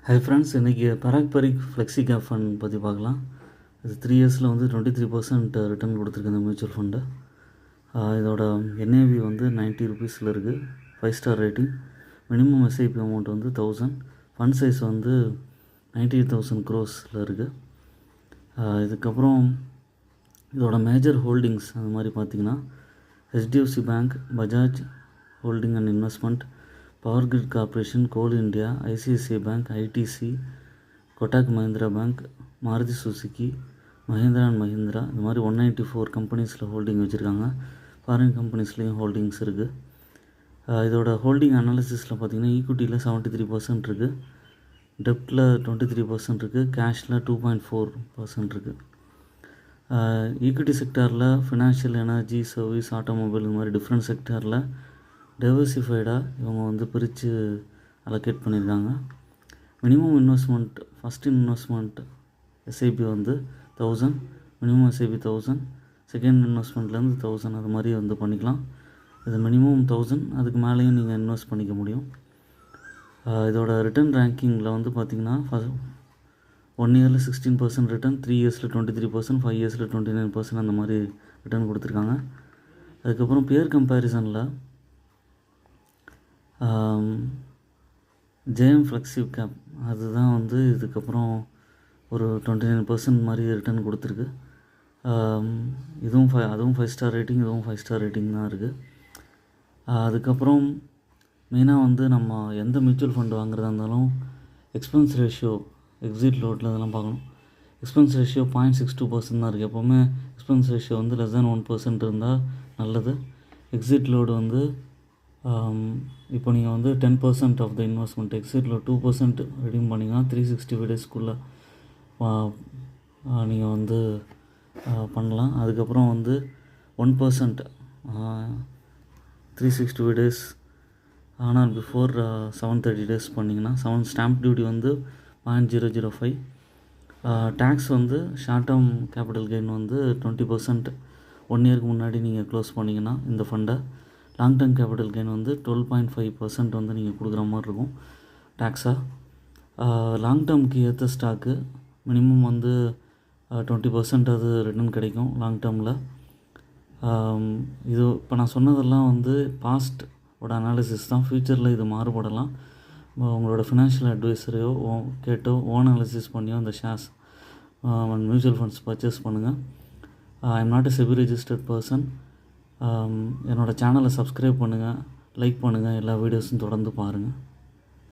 Hi friends, இன்றைக்கி பராக் Parikh flexi cap fund பற்றி பார்க்கலாம். இது 3 இயர்ஸில் வந்து 23% ரிட்டர்ன் கொடுத்துருக்கு இந்த மியூச்சுவல் ஃபண்டு. இதோட என்ஏவி வந்து 90 ருபீஸில் இருக்குது. 5 star rating. Minimum SIP amount வந்து 1000. ஃபண்ட் சைஸ் வந்து 98,000 crores இருக்குது. இதுக்கப்புறம் இதோட மேஜர் ஹோல்டிங்ஸ் அது மாதிரி பார்த்திங்கன்னா HDFC bank, Bajaj holding and investment, power grid corporation, goal India, ICICI bank, ITC, Kotak Mahindra bank, Maruti Suzuki, Mahindra and Mahindra, இந்த மாதிரி 194 கம்பெனிஸில் ஹோல்டிங் வச்சுருக்காங்க. ஃபாரின் கம்பெனிஸ்லேயும் ஹோல்டிங்ஸ் இருக்குது. இதோட ஹோல்டிங் அனாலிசிஸில் பார்த்திங்கன்னா ஈக்விட்டியில் 73% இருக்குது, டெப்டில் 23% இருக்குது, கேஷில் 2.4% இருக்குது. ஈக்விட்டி செக்டாரில் ஃபினான்ஷியல், எனர்ஜி, சர்வீஸ், ஆட்டோமொபைல் இந்த மாதிரி டிஃப்ரெண்ட் செக்டாரில் டைவர்சிஃபைடாக இவங்க வந்து பிரித்து அலோகேட் பண்ணியிருக்காங்க. Minimum investment, first investment SIP வந்து 1000, மினிமம் எஸ்ஐபி 1000, செகண்ட் இன்வெஸ்ட்மெண்ட்லேருந்து 1000 அது மாதிரி வந்து பண்ணிக்கலாம். இது மினிமம் 1000, அதுக்கு மேலேயும் நீங்கள் இன்வெஸ்ட் பண்ணிக்க முடியும். இதோட ரிட்டர்ன் ரேங்கிங்கில் வந்து பார்த்திங்கன்னா 1 இயரில் 16% ரிட்டர்ன், 3 இயர்ஸில் 23%, 5 இயர்ஸில் 29% அந்த மாதிரி ரிட்டர்ன் கொடுத்துருக்காங்க. அதுக்கப்புறம் பியர் கம்பேரிசனில் ஜேஎம் ஃப்ளெக்ஸி கேப் அதுதான் வந்து இதுக்கப்புறம் ஒரு 29% மாதிரி ரிட்டர்ன் கொடுத்துருக்கு. அதுவும் 5 ஸ்டார் ரேட்டிங், இதுவும் 5 ஸ்டார் ரேட்டிங் தான் இருக்குது. அதுக்கப்புறம் மெயினாக வந்து நம்ம எந்த மியூச்சுவல் ஃபண்டு வாங்குறதா இருந்தாலும் எக்ஸ்பென்ஸ் ரேஷியோ, எக்ஸிட் லோடில் இதெல்லாம் பார்க்கணும். எக்ஸ்பென்ஸ் ரேஷியோ 0.62% தான் இருக்குது. எப்போவுமே எக்ஸ்பென்ஸ் ரேஷியோ வந்து <1% இருந்தால் நல்லது. எக்ஸிட் லோடு வந்து இப்போ நீங்கள் வந்து 10% ஆஃப் த இன்வெஸ்ட்மெண்ட், எக்ஸிட்டில் 2% ரெடீம் பண்ணிங்கன்னா 365 டேஸ்க்குள்ளே நீங்கள் வந்து பண்ணலாம். அதுக்கப்புறம் வந்து 1% 365 டேஸ் ஆனால் பிஃபோர் 730 டேஸ் பண்ணிங்கன்னா 7 ஸ்டாம்ப் டியூட்டி வந்து 0.005. டேக்ஸ் வந்து ஷார்ட் டேர்ம் கேபிட்டல் கெயின் வந்து 20% 1 இயருக்கு முன்னாடி நீங்கள் க்ளோஸ் பண்ணிங்கன்னா இந்த ஃபண்டை. லாங் டேர்ம் கேபிட்டல் கெயின் வந்து 12.5% வந்து நீங்கள் கொடுக்குற மாதிரி இருக்கும் டேக்ஸாக. லாங் டேர்முக்கு ஏற்ற ஸ்டாக்கு மினிமம் வந்து 20% அது ரிட்டர்ன் கிடைக்கும் லாங் டேர்மில். இது இப்போ நான் சொன்னதெல்லாம் வந்து பாஸ்ட்டோட அனாலிசிஸ் தான். ஃப்யூச்சரில் இது மாறுபடலாம். உங்களோட ஃபினான்ஷியல் அட்வைஸரையோ கேட்டோ அனாலிசிஸ் பண்ணியோ அந்த ஷேர்ஸ் மியூச்சுவல் ஃபண்ட்ஸ் பர்ச்சேஸ் பண்ணுங்கள். I am not a SEBI registered person. என்னோடய சேனலை சப்ஸ்கிரைப் பண்ணுங்கள், லைக் பண்ணுங்கள், எல்லா வீடியோஸும் தொடர்ந்து பாருங்கள்.